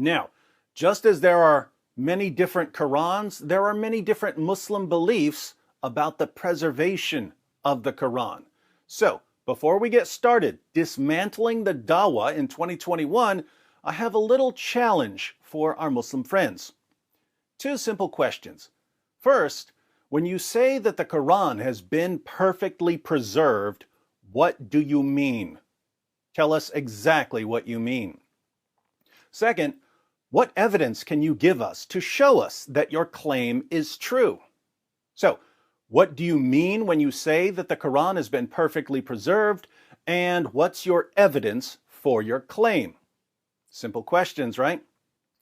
Now, just as there are many different Qurans, there are many different Muslim beliefs about the preservation of the Quran. So, before we get started dismantling the dawah in 2021, I have a little challenge for our Muslim friends. 2 simple questions. First, when you say that the Quran has been perfectly preserved, what do you mean? Tell us exactly what you mean. Second, what evidence can you give us to show us that your claim is true? So, what do you mean when you say that the Quran has been perfectly preserved, and what's your evidence for your claim? Simple questions, right?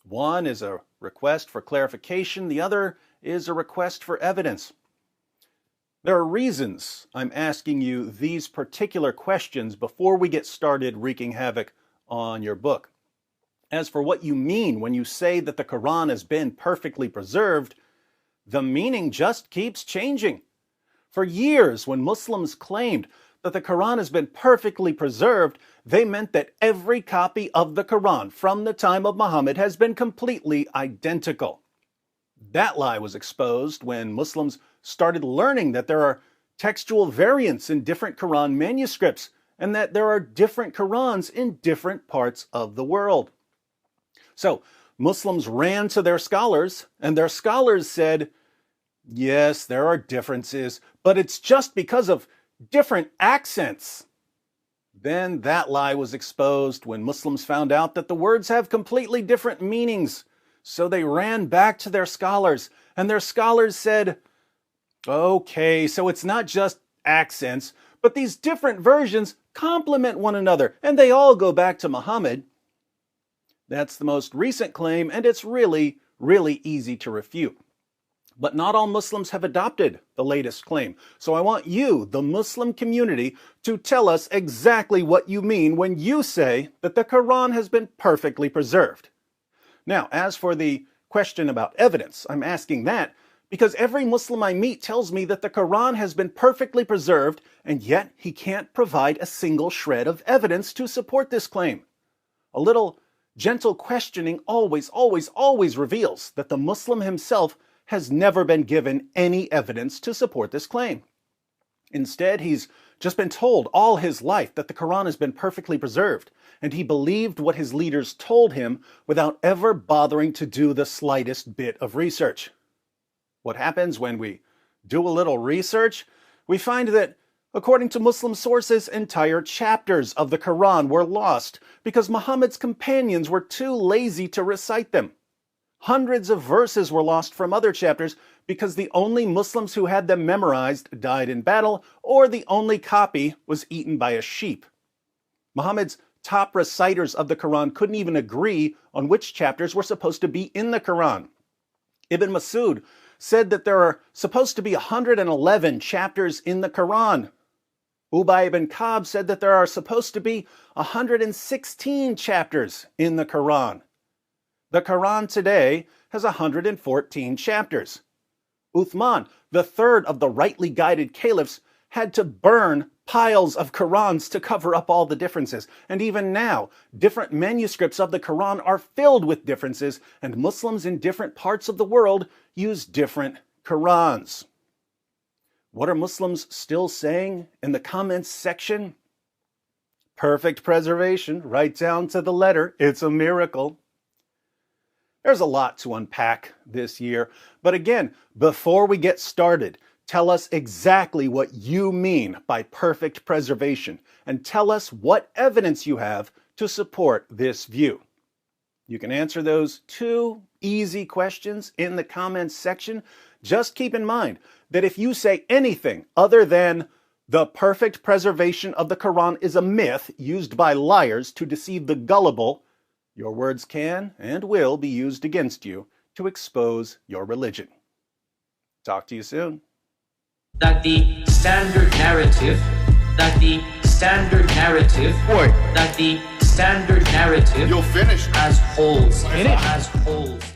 One is a request for clarification, the other is a request for evidence. There are reasons I'm asking you these particular questions before we get started wreaking havoc on your book. As for what you mean when you say that the Quran has been perfectly preserved, the meaning just keeps changing. For years, when Muslims claimed that the Quran has been perfectly preserved, they meant that every copy of the Quran from the time of Muhammad has been completely identical. That lie was exposed when Muslims started learning that there are textual variants in different Quran manuscripts and that there are different Qurans in different parts of the world. So Muslims ran to their scholars, and their scholars said, yes, there are differences, but it's just because of different accents. Then that lie was exposed when Muslims found out that the words have completely different meanings. So they ran back to their scholars, and their scholars said, okay, so it's not just accents, but these different versions complement one another, and they all go back to Muhammad. That's the most recent claim, and it's really, really easy to refute. But not all Muslims have adopted the latest claim. So I want you, the Muslim community, to tell us exactly what you mean when you say that the Quran has been perfectly preserved. Now, as for the question about evidence, I'm asking that because every Muslim I meet tells me that the Quran has been perfectly preserved, and yet he can't provide a single shred of evidence to support this claim. A little gentle questioning always reveals that the Muslim himself has never been given any evidence to support this claim. Instead, he's just been told all his life that the Quran has been perfectly preserved, and he believed what his leaders told him without ever bothering to do the slightest bit of research. What happens when we do a little research? We find that, according to Muslim sources, entire chapters of the Quran were lost because Muhammad's companions were too lazy to recite them. Hundreds of verses were lost from other chapters because the only Muslims who had them memorized died in battle, or the only copy was eaten by a sheep. Muhammad's top reciters of the Quran couldn't even agree on which chapters were supposed to be in the Quran. Ibn Masud said that there are supposed to be 111 chapters in the Quran. Ubay ibn Ka'b said that there are supposed to be 116 chapters in the Quran. The Quran today has 114 chapters. Uthman, the third of the rightly guided caliphs, had to burn piles of Qurans to cover up all the differences. And even now, different manuscripts of the Quran are filled with differences, and Muslims in different parts of the world use different Qurans. What are Muslims still saying in the comments section? Perfect preservation, right down to the letter. It's a miracle. There's a lot to unpack this year, but again, before we get started, tell us exactly what you mean by perfect preservation, and tell us what evidence you have to support this view. You can answer those 2 easy questions in the comments section. Just keep in mind that if you say anything other than the perfect preservation of the Quran is a myth used by liars to deceive the gullible, your words can and will be used against you to expose your religion. Talk to you soon. That the standard narrative You'll finish has holes.